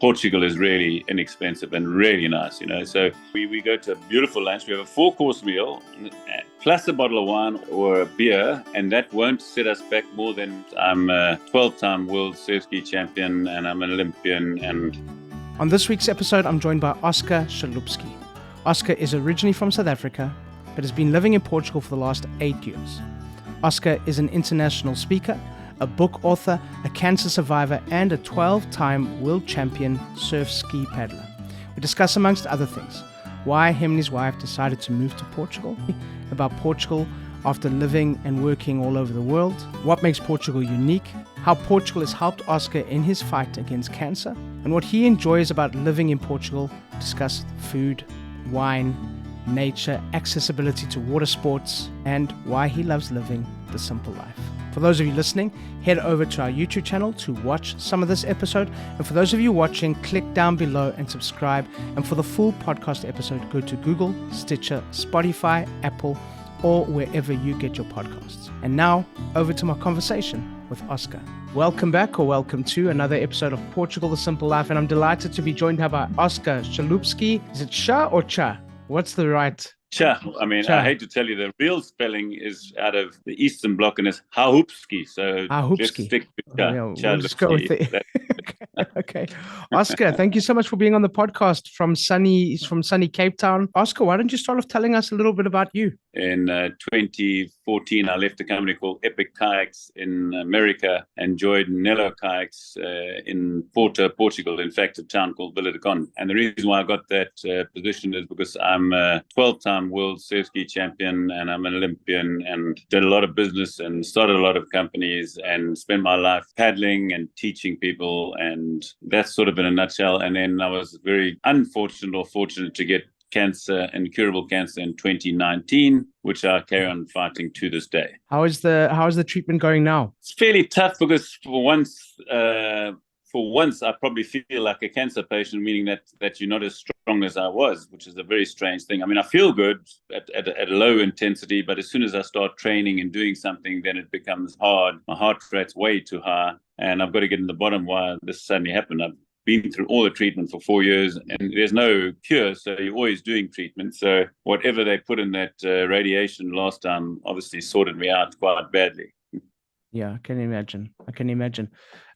Portugal is really inexpensive and really nice, So we go to a beautiful lunch. We have a 4-course meal plus a bottle of wine or a beer, and that won't set us back more than I'm a 12-time world surf ski champion and I'm an Olympian. And on this week's episode, I'm joined by Oscar Chalupsky. Oscar is originally from South Africa, but has been living in Portugal for the last 8 years. Oscar is an international speaker, a book author, a cancer survivor, and a 12-time world champion surf ski paddler. We discuss, amongst other things, why him and his wife decided to move to Portugal, about Portugal after living and working all over the world, what makes Portugal unique, how Portugal has helped Oscar in his fight against cancer, and what he enjoys about living in Portugal. We discuss food, wine, nature, accessibility to water sports, and why he loves living the simple life. For those of you listening, head over to our YouTube channel to watch some of this episode. And for those of you watching, click down below and subscribe. And for the full podcast episode, go to Google, Stitcher, Spotify, Apple, or wherever you get your podcasts. And now, over to my conversation with Oscar. Welcome back, or welcome to another episode of Portugal, the Simple Life. And I'm delighted to be joined by Oscar Chalupsky. Is it Cha or Cha? What's the right? Cha. I hate to tell you, the real spelling is out of the Eastern Bloc and it's Chalupsky. So let's stick with Cha. We'll just go with it. Okay. Oscar, thank you so much for being on the podcast from sunny Cape Town. Oscar, why don't you start off telling us a little bit about you? In 2014, I left a company called Epic Kayaks in America and joined Nello Kayaks in Porto, Portugal, in fact, a town called Vila de Conde. And the reason why I got that position is because I'm a 12-time world surf ski champion and I'm an Olympian and did a lot of business and started a lot of companies and spent my life paddling and teaching people. And that's sort of in a nutshell. And then I was very unfortunate or fortunate to get cancer, incurable cancer, in 2019, which I carry on fighting to this day. How is the treatment going now? It's fairly tough because for once I probably feel like a cancer patient, meaning that you're not as strong as I was, which is a very strange thing. I feel good at a low intensity, but as soon as I start training and doing something, then it becomes hard. My heart rate's way too high, and I've got to get in the bottom why this suddenly happened. I've been through all the treatment for 4 years and there's no cure, so you're always doing treatment. So whatever they put in that radiation last time obviously sorted me out quite badly. Yeah, I can imagine.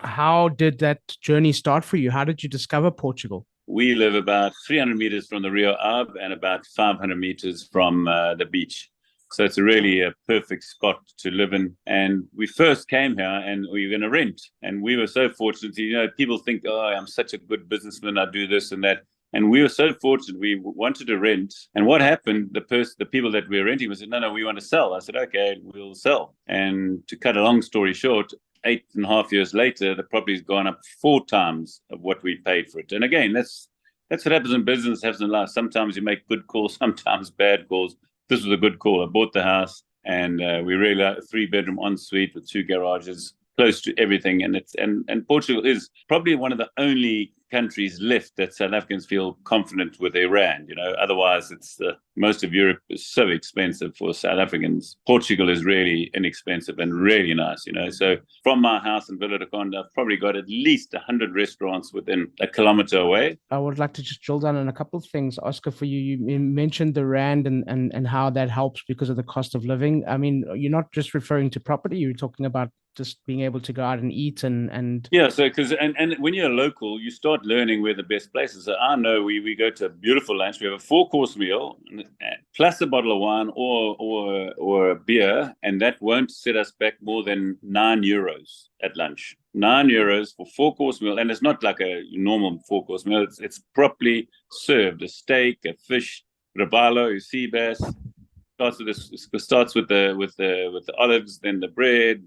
How did that journey start for you? How did you discover Portugal? We live about 300 meters from the Rio Ave and about 500 meters from the beach. So it's really a perfect spot to live in. And we first came here and we were going to rent. And we were so fortunate. People think, oh, I'm such a good businessman, I do this and that. And we were so fortunate. We wanted to rent. And what happened, the people that we were renting said, no, we want to sell. I said, okay, we'll sell. And to cut a long story short, 8.5 years later, the property's gone up 4 times of what we paid for it. And again, that's what happens in business, happens in life. Sometimes you make good calls, sometimes bad calls. This was a good call. I bought the house and we really like a 3-bedroom ensuite with 2 garages, close to everything. And Portugal is probably one of the only countries left that South Africans feel confident with their rand. Otherwise it's most of Europe is so expensive for South Africans. Portugal is really inexpensive and really nice. So from my house in Vila de Conde, I've probably got at least 100 restaurants within a kilometer away. I would like to just drill down on a couple of things, Oscar, for you. You mentioned the rand and how that helps because of the cost of living. You're not just referring to property, you're talking about just being able to go out and eat and yeah. So because and when you're a local, you start learning where the best places. So I know we go to a beautiful lunch. We have a 4-course meal plus a bottle of wine or a beer, and that won't set us back more than €9 at lunch. €9 for 4-course meal, and it's not like a normal 4-course meal. It's properly served: a steak, a fish, robalo, sea bass. Starts with the olives, then the bread,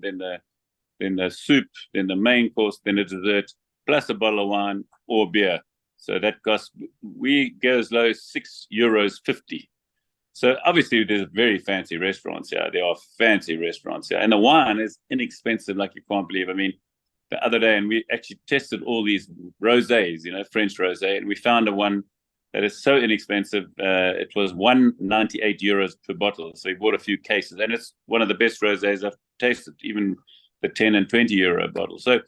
then the soup, then the main course, then the dessert, plus a bottle of wine or beer. So that costs, we go as low as €6.50. So obviously there's very fancy restaurants here. There are fancy restaurants here. And the wine is inexpensive like you can't believe. The other day, and we actually tested all these rosés, French rosé, and we found one that is so inexpensive. It was €198 per bottle. So we bought a few cases, and it's one of the best rosés I've tasted, even the 10 and 20 euro bottle. So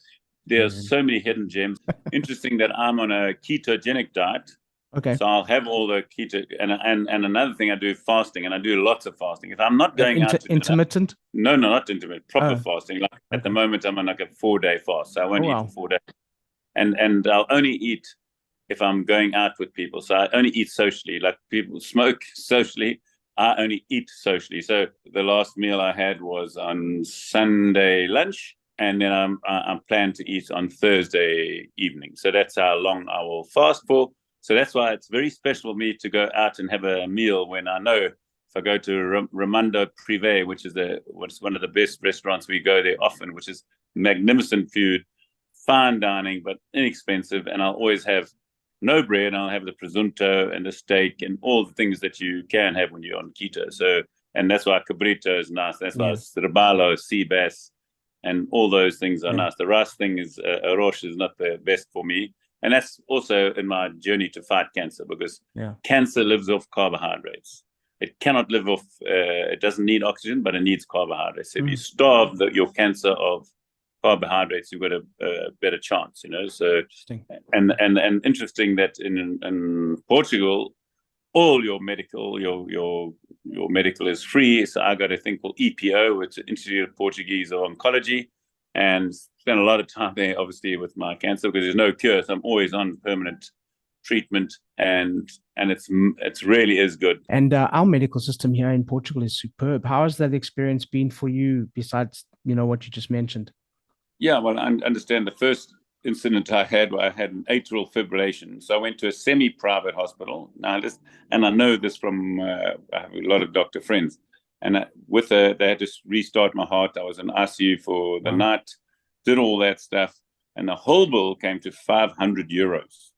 There are so many hidden gems. Interesting that I'm on a ketogenic diet. Okay. So I'll have all the keto, and another thing, I do fasting, and I do lots of fasting. If I'm not going out to intermittent? No, not intermittent, proper fasting. Like at the moment, I'm on like a 4-day fast, so I won't eat for 4 days. And I'll only eat if I'm going out with people. So I only eat socially. Like people smoke socially, I only eat socially. So the last meal I had was on Sunday lunch, and then I'm planned to eat on Thursday evening. So that's how long I will fast for. So that's why it's very special for me to go out and have a meal when I know if I go to Raimondo Privé, which is one of the best restaurants, we go there often, which is magnificent food, fine dining, but inexpensive. And I'll always have no bread. I'll have the presunto and the steak and all the things that you can have when you're on keto. So, and that's why cabrito is nice. That's why robalo, sea bass, and all those things are nice. The rice thing is, arroz is not the best for me. And that's also in my journey to fight cancer, because cancer lives off carbohydrates. It cannot live off, it doesn't need oxygen, but it needs carbohydrates. If you starve your cancer of carbohydrates, you've got a better chance, So interesting. And interesting that in Portugal, all your medical is free. So I got a thing called EPO, which is Institute of Portuguese of Oncology, and spent a lot of time there, obviously, with my cancer, because there's no cure. So I'm always on permanent treatment, and it's really is good. And our medical system here in Portugal is superb. How has that experience been for you, besides what you just mentioned? Yeah, well, I understand the first incident I had, where I had an atrial fibrillation. So I went to a semi-private hospital. Now, and I know this from I have a lot of doctor friends. And they had to restart my heart. I was in ICU for the night, did all that stuff, and the whole bill came to 500 euros.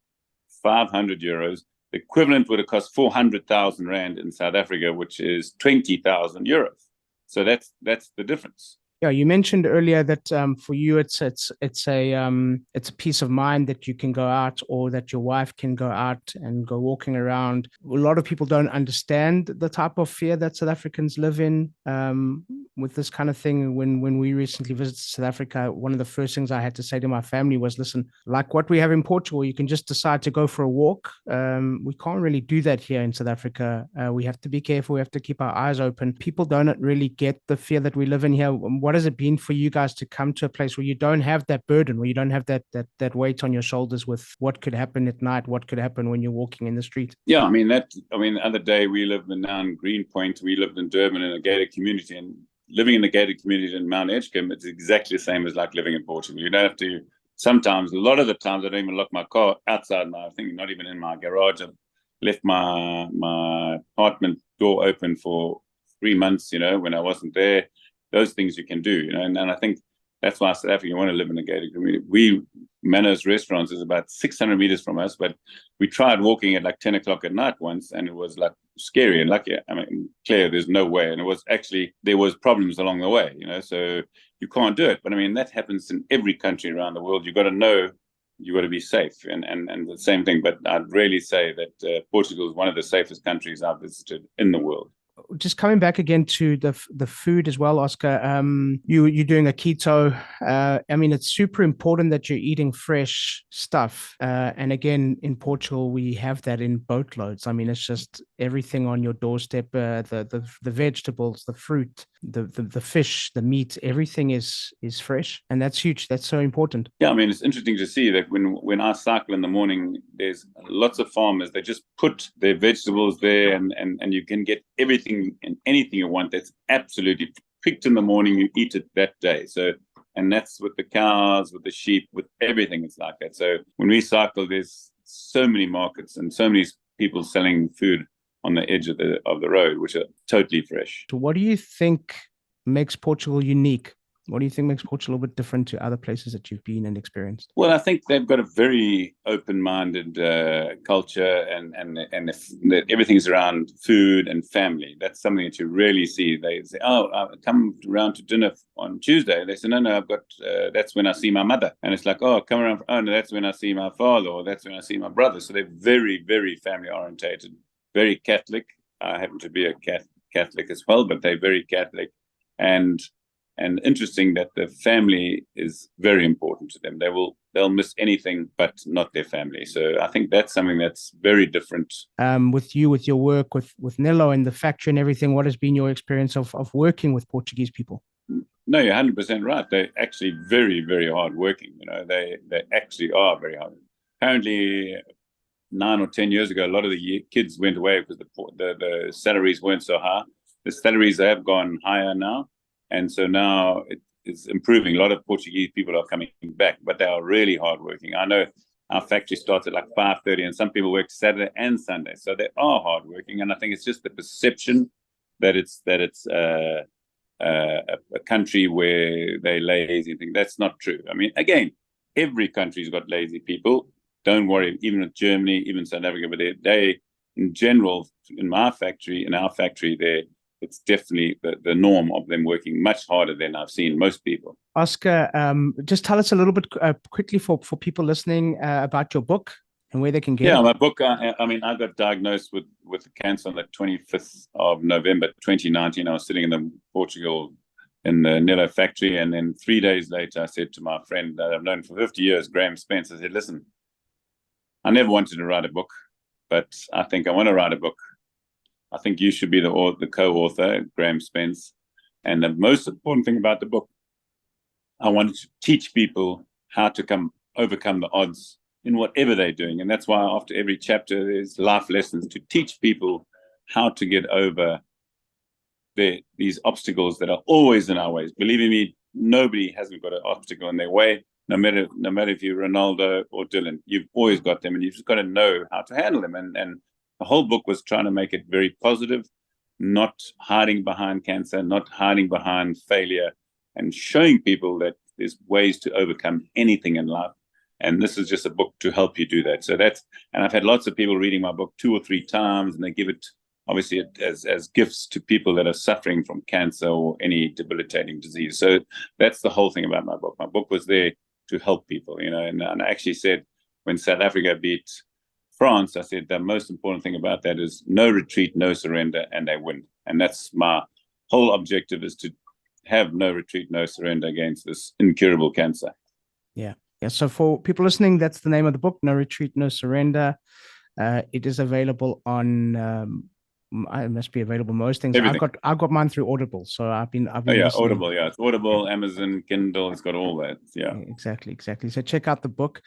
500 euros. The equivalent would have cost 400,000 rand in South Africa, which is 20,000 euros. So that's the difference. Yeah, you mentioned earlier that for you it's a peace of mind that you can go out, or that your wife can go out and go walking around. A lot of people don't understand the type of fear that South Africans live in with this kind of thing. When we recently visited South Africa, one of the first things I had to say to my family was, listen, like what we have in Portugal, you can just decide to go for a walk. We can't really do that here in South Africa. We have to be careful. We have to keep our eyes open. People don't really get the fear that we live in here. What has it been for you guys to come to a place where you don't have that burden, where you don't have that weight on your shoulders with what could happen at night, what could happen when you're walking in the street? Yeah, the other day we lived in Greenpoint, we lived in Durban in a gated community, and living in the gated community in Mount Edgecombe, it's exactly the same as like living in Portugal. You don't have to, sometimes, a lot of the times I don't even lock my car outside I think not even in my garage. I've left my apartment door open for 3 months, when I wasn't there. Those things you can do, and I think that's why South Africa, you want to live in a gated community. Mano's restaurants is about 600 meters from us, but we tried walking at like 10 o'clock at night once, and it was like scary and lucky. Clear, there's no way. And there was problems along the way, so you can't do it. But that happens in every country around the world. You've got to know, you've got to be safe, and the same thing. But I'd really say that Portugal is one of the safest countries I've visited in the world. Just coming back again to the food as well, Oscar. You're doing a keto. It's super important that you're eating fresh stuff. And again, in Portugal, we have that in boatloads. It's just everything on your doorstep. The vegetables, the fruit, the fish, the meat, everything is fresh, and that's huge. That's so important. Yeah, it's interesting to see that when I cycle in the morning, there's lots of farmers. They just put their vegetables there, and you can get everything and anything you want that's absolutely picked in the morning. You eat it that day. So, and that's with the cows, with the sheep, with everything. It's like that. So when we cycle, there's so many markets and so many people selling food on the edge of the road, which are totally fresh. So what do you think makes Portugal unique? What do you think makes Portugal a bit different to other places that you've been and experienced? Well, I think they've got a very open-minded culture, and everything's around food and family. That's something that you really see. They say, "Oh, I'll come around to dinner on Tuesday." They say, "No, I've got. That's when I see my mother." And it's like, "Oh, come around. Oh, no, that's when I see my father, or that's when I see my brother." So they're very, very family-orientated, very Catholic. I happen to be a Catholic as well, but they're very Catholic, and And interesting that the family is very important to them. They'll miss anything but not their family. So I think that's something that's very different. With your work with Nello and the factory and everything, what has been your experience of working with Portuguese people? No, you're 100% right. They're actually very, very hard working. They actually are very hard. Apparently, 9 or 10 years ago, a lot of the kids went away because the salaries weren't so high. The salaries have gone higher now. And so now it's improving. A lot of Portuguese people are coming back, but they are really hardworking. I know our factory starts at like 5:30, and some people work Saturday and Sunday. So they are hardworking. And I think it's just the perception that it's a country where they're lazy and things. That's not true. I mean, again, every country's got lazy people. Don't worry, even with Germany, even South Africa, but they in general, in our factory, it's definitely the norm of them working much harder than I've seen most people. Oscar, just tell us a little bit quickly for people listening about your book and where they can get it. Yeah, my book, I got diagnosed with cancer on the 25th of November, 2019. I was sitting in Portugal in the Nello factory. And then 3 days later, I said to my friend that I've known for 50 years, Graham Spence, I said, listen, I never wanted to write a book, but I think I want to write a book. I think you should be the co-author, Graham Spence. And the most important thing about the book, I wanted to teach people how to overcome the odds in whatever they're doing. And that's why after every chapter, there's life lessons to teach people how to get over these obstacles that are always in our ways. Believe me, nobody hasn't got an obstacle in their way. No matter if you're Ronaldo or Dylan, you've always got them, and you've just got to know how to handle them. And the whole book was trying to make it very positive, not hiding behind cancer, not hiding behind failure, and showing people that there's ways to overcome anything in life. And this is just a book to help you do that. So and I've had lots of people reading my book 2 or 3 times, and they give it obviously as gifts to people that are suffering from cancer or any debilitating disease. So that's the whole thing about my book. My book was there to help people, and I actually said when South Africa beat France, I said the most important thing about that is no retreat, no surrender, and they win. And that's my whole objective, is to have no retreat, no surrender against this incurable cancer. Yeah. So for people listening, that's the name of the book, No Retreat, No Surrender. It is available on it must be available most things. Everything. I've got mine through Audible, so I've been listening. Audible, yeah, it's Audible, Amazon, Kindle, it's got all that. Yeah, exactly. So check out the book.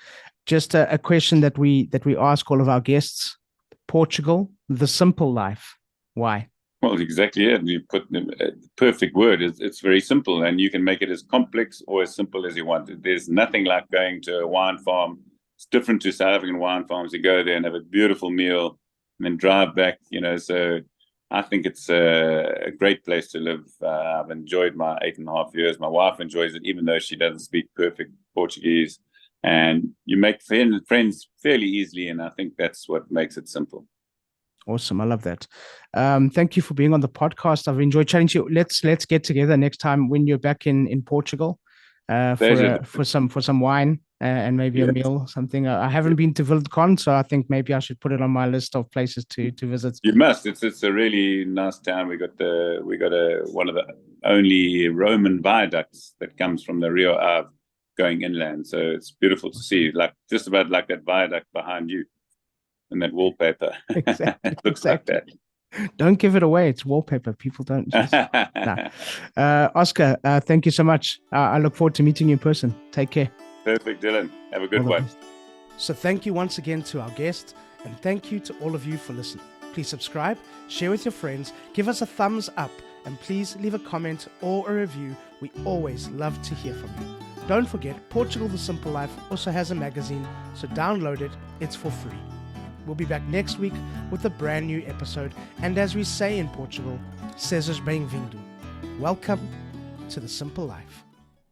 Just a question that we ask all of our guests: Portugal, the simple life. Why? Well, exactly. Yeah, you put the perfect word. It's very simple, and you can make it as complex or as simple as you want. There's nothing like going to a wine farm. It's different to South African wine farms. You go there and have a beautiful meal, and then drive back, so I think it's a great place to live. I've enjoyed my 8.5 years. My wife enjoys it, even though she doesn't speak perfect Portuguese. And you make friends fairly easily, and I think that's what makes it simple. Awesome. I love that. Thank you for being on the podcast. I've enjoyed chatting to you. Let's get together next time when you're back in Portugal for some wine. And maybe a meal or something. I haven't been to Vilcon, so I think maybe I should put it on my list of places to visit. You must. It's a really nice town. We got one of the only Roman viaducts that comes from the Rio Ave going inland. So it's beautiful to see, like just about like that viaduct behind you, and that wallpaper. Exactly. It looks like that. Don't give it away. It's wallpaper. People don't. No. Oscar, thank you so much. I look forward to meeting you in person. Take care. Perfect, Dylan. Have a good one. So thank you once again to our guest, and thank you to all of you for listening. Please subscribe, share with your friends, give us a thumbs up, and please leave a comment or a review. We always love to hear from you. Don't forget, Portugal The Simple Life also has a magazine, so download it. It's for free. We'll be back next week with a brand new episode, and as we say in Portugal, sejas bem-vindo. Welcome to The Simple Life.